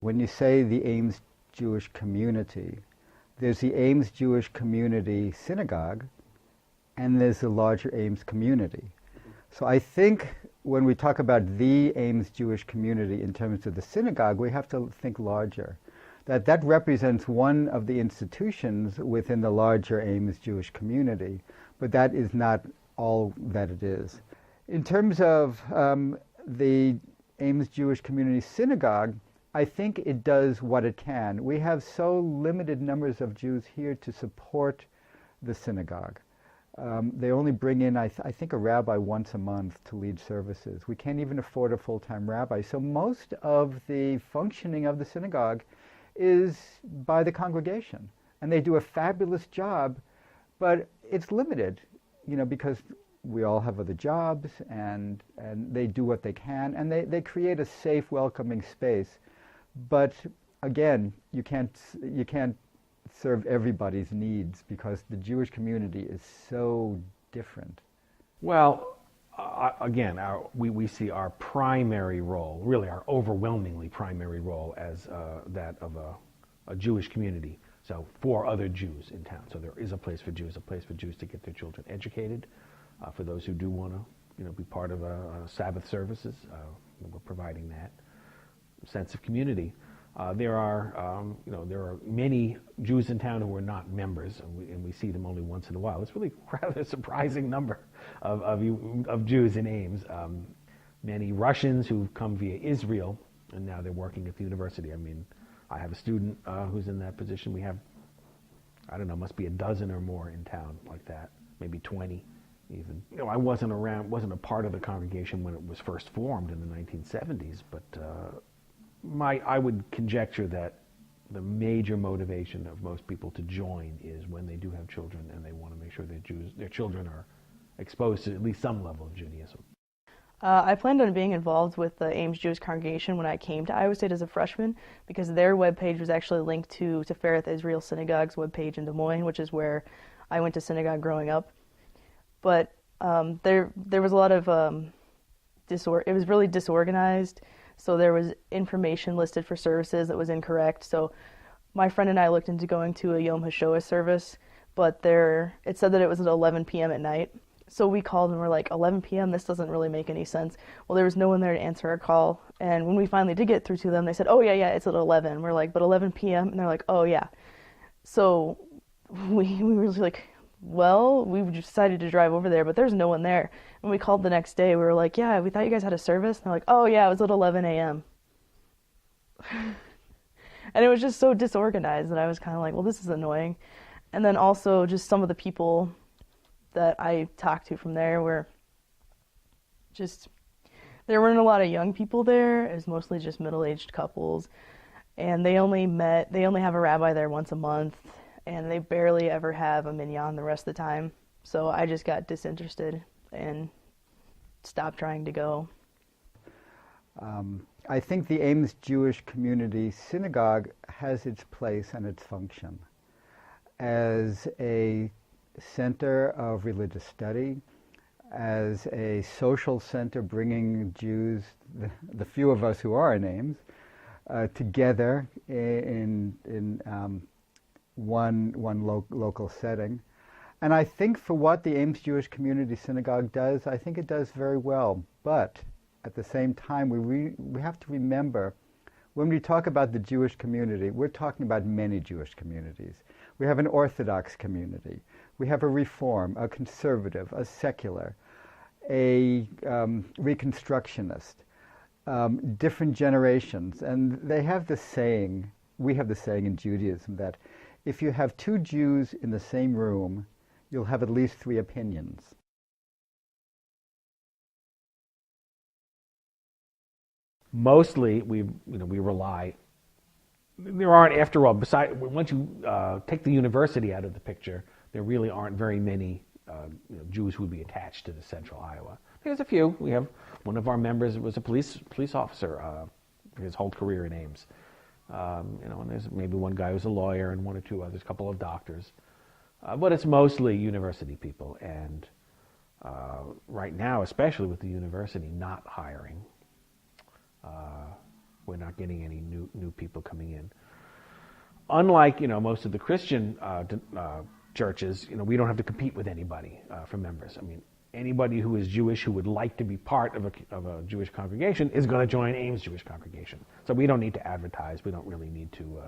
When you say the Ames Jewish community, there's the Ames Jewish Community Synagogue, and there's the larger Ames community. So I think when we talk about the Ames Jewish community in terms of the synagogue, we have to think larger. That represents one of the institutions within the larger Ames Jewish community, but that is not all that it is. In terms of the Ames Jewish Community Synagogue, I think it does what it can. We have so limited numbers of Jews here to support the synagogue. They only bring in, I think, a rabbi once a month to lead services. We can't even afford a full-time rabbi. So most of the functioning of the synagogue is by the congregation. And they do a fabulous job, but it's limited, because we all have other jobs, and they do what they can, and they create a safe, welcoming space. But again, you can't serve everybody's needs because the Jewish community is so different. Well, again, we see our primary role, really our overwhelmingly primary role, as that of a Jewish community. So for other Jews in town. So there is a place for Jews to get their children educated. For those who do want to, be part of a Sabbath services, we're providing that sense of community. There are many Jews in town who are not members, and we see them only once in a while. It's really rather a surprising number of Jews in Ames. Many Russians who've come via Israel, and now they're working at the university. I mean, I have a student who's in that position. We have, must be a dozen or more in town like that, maybe 20 even. I wasn't a part of the congregation when it was first formed in the 1970s, but I would conjecture that the major motivation of most people to join is when they do have children and they want to make sure their children are exposed to at least some level of Judaism. I planned on being involved with the Ames Jewish congregation when I came to Iowa State as a freshman because their webpage was actually linked to Tifereth Israel Synagogue's webpage in Des Moines, which is where I went to synagogue growing up. But there was a lot of it was really disorganized. So there was information listed for services that was incorrect. So my friend and I looked into going to a Yom HaShoah service, but it said that it was at 11 p.m. at night. So we called and we're like, 11 p.m., this doesn't really make any sense. Well, there was no one there to answer our call. And when we finally did get through to them, they said, oh, yeah, it's at 11. We're like, but 11 p.m.? And they're like, oh, yeah. So we were like, well, we decided to drive over there, but there's no one there. When we called the next day, we were like, yeah, we thought you guys had a service. And they're like, oh, yeah, it was at 11 a.m. And it was just so disorganized that I was kind of like, well, this is annoying. And then also just some of the people that I talked to from there were there weren't a lot of young people there. It was mostly just middle-aged couples. And they only have a rabbi there once a month. And they barely ever have a minyan the rest of the time. So I just got disinterested and stopped trying to go. I think the Ames Jewish Community Synagogue has its place and its function as a center of religious study, as a social center bringing Jews, the few of us who are in Ames, together in one local setting. And I think for what the Ames Jewish Community Synagogue does, I think it does very well. But at the same time, we have to remember, when we talk about the Jewish community, we're talking about many Jewish communities. We have an Orthodox community. We have a Reform, a Conservative, a Secular, a Reconstructionist, different generations. And they have the saying, we have the saying in Judaism that if you have two Jews in the same room, you'll have at least three opinions. Mostly, we rely. There aren't, after all, once you take the university out of the picture, there really aren't very many Jews who would be attached to the Central Iowa. There's a few. We have one of our members was a police officer for his whole career in Ames. And there's maybe one guy who's a lawyer and one or two others, a couple of doctors. But it's mostly university people. And right now, especially with the university not hiring, we're not getting any new people coming in. Unlike most of the Christian churches, we don't have to compete with anybody for members. I mean, anybody who is Jewish who would like to be part of a Jewish congregation is going to join Ames Jewish Congregation. So we don't need to advertise. We don't really need to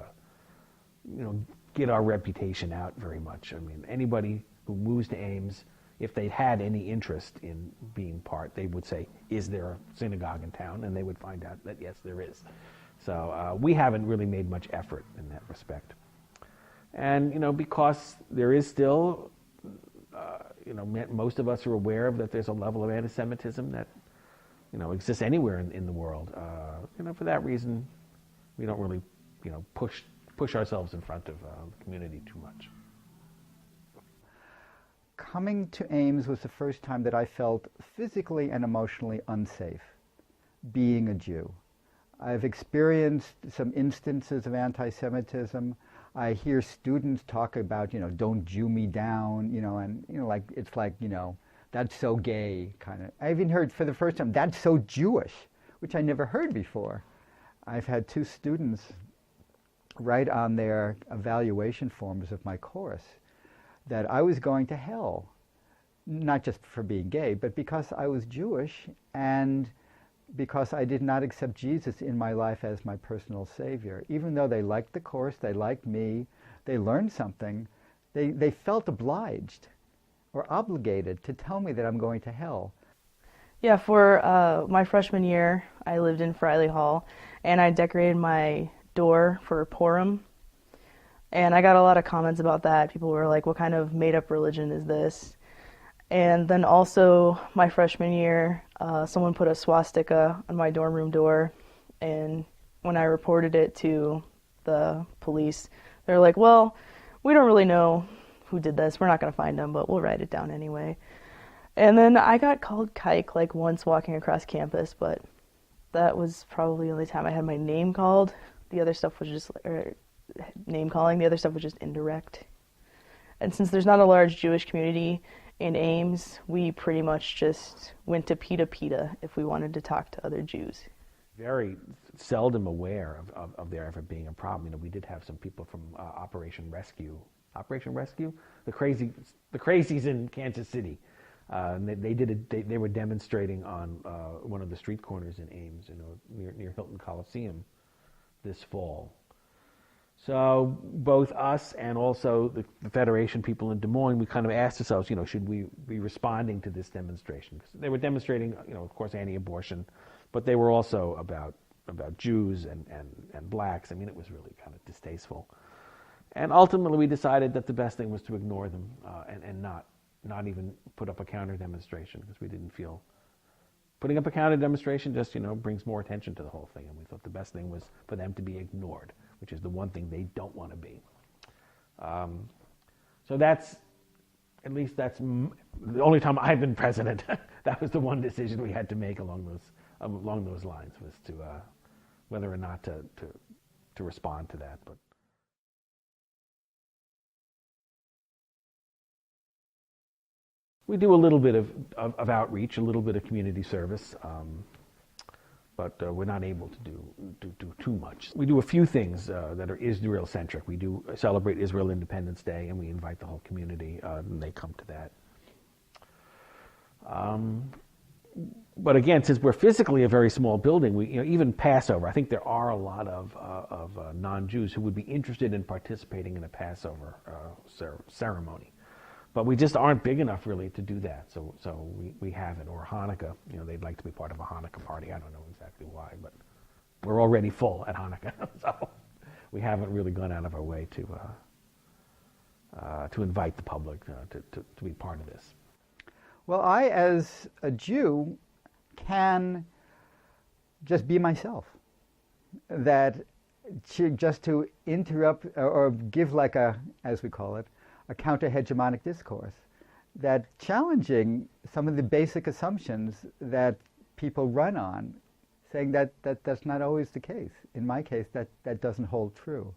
get our reputation out very much. I mean, anybody who moves to Ames, if they had any interest in being part, they would say, is there a synagogue in town? And they would find out that, yes, there is. So we haven't really made much effort in that respect. And, because there is still, most of us are aware of that there's a level of anti-Semitism that, exists anywhere in the world. For that reason, we don't really, push ourselves in front of the community too much. Coming to Ames was the first time that I felt physically and emotionally unsafe, being a Jew. I've experienced some instances of anti-Semitism. I hear students talk about, don't Jew me down, and, it's like, that's so gay, kind of. I even heard for the first time, that's so Jewish, which I never heard before. I've had 2 students write on their evaluation forms of my course that I was going to hell, not just for being gay, but because I was Jewish and because I did not accept Jesus in my life as my personal Savior. Even though they liked the course, they liked me, they learned something, they felt obliged or obligated to tell me that I'm going to hell. Yeah, for my freshman year, I lived in Friley Hall, and I decorated my door for Purim. And I got a lot of comments about that. People were like, what kind of made-up religion is this? And then also, my freshman year, someone put a swastika on my dorm room door, and when I reported it to the police, they were like, well, we don't really know who did this. We're not going to find them, but we'll write it down anyway. And then I got called kike like once walking across campus, but that was probably the only time I had my name called. The other stuff was just name calling. The other stuff was just indirect. And since there's not a large Jewish community in Ames, we pretty much just went to Pita if we wanted to talk to other Jews. Very seldom aware of there ever being a problem. We did have some people from Operation Rescue, the crazies in Kansas City. And they were demonstrating on one of the street corners in Ames, near Hilton Coliseum this fall. So both us and also the Federation people in Des Moines, we kind of asked ourselves, should we be responding to this demonstration? Because they were demonstrating, of course, anti-abortion, but they were also about Jews and blacks. I mean, it was really kind of distasteful. And ultimately, we decided that the best thing was to ignore them and not even put up a counter demonstration, because we didn't feel putting up a counter demonstration just brings more attention to the whole thing, and we thought the best thing was for them to be ignored, which is the one thing they don't want to be. So that's the only time I've been president. That was the one decision we had to make along those lines, was to whether or not to respond to that. But we do a little bit of outreach, a little bit of community service, but we're not able to do too much. We do a few things that are Israel-centric. We do celebrate Israel Independence Day, and we invite the whole community, and they come to that. But again, since we're physically a very small building, we even Passover. I think there are a lot of non-Jews who would be interested in participating in a Passover ceremony. But we just aren't big enough really to do that, so we haven't. Or Hanukkah, they'd like to be part of a Hanukkah party. I don't know exactly why, but we're already full at Hanukkah, so we haven't really gone out of our way to invite the public to be part of this. Well, I, as a Jew, can just be myself. That just to interrupt or give like as we call it, a counter-hegemonic discourse, that challenging some of the basic assumptions that people run on, saying that that's not always the case. In my case, that doesn't hold true.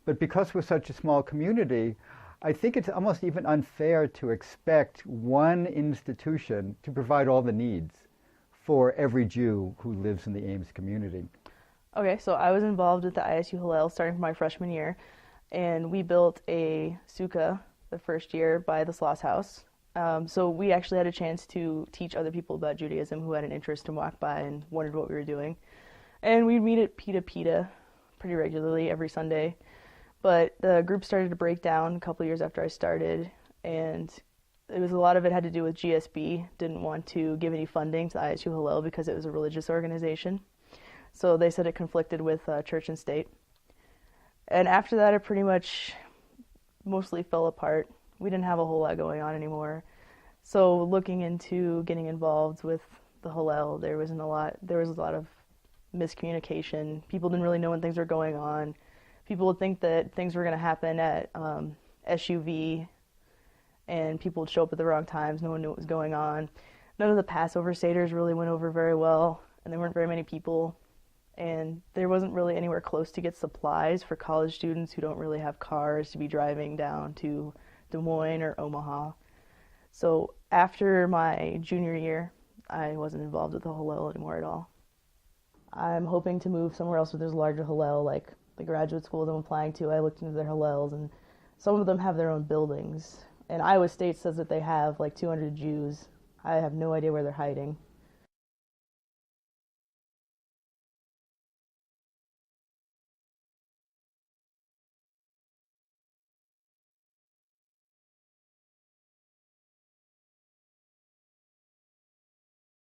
But because we're such a small community, I think it's almost even unfair to expect one institution to provide all the needs for every Jew who lives in the Ames community. Okay, so I was involved with the ISU Hillel starting from my freshman year, and we built a sukkah the first year by the Sloss House. So we actually had a chance to teach other people about Judaism who had an interest and walked by and wondered what we were doing. And we'd meet at Pita Pita pretty regularly every Sunday. But the group started to break down a couple years after I started, and it was a lot of it had to do with GSB, didn't want to give any funding to ISU Hillel because it was a religious organization. So they said it conflicted with church and state. And after that, it pretty much mostly fell apart. We didn't have a whole lot going on anymore. So looking into getting involved with the Hillel, there was a lot of miscommunication. People didn't really know when things were going on. People would think that things were going to happen at SUV, and people would show up at the wrong times. No one knew what was going on. None of the Passover Seders really went over very well, and there weren't very many people. And there wasn't really anywhere close to get supplies for college students who don't really have cars to be driving down to Des Moines or Omaha. So after my junior year, I wasn't involved with the Hillel anymore at all. I'm hoping to move somewhere else where there's a larger Hillel, like the graduate schools I'm applying to. I looked into their Hillels, and some of them have their own buildings. And Iowa State says that they have like 200 Jews. I have no idea where they're hiding.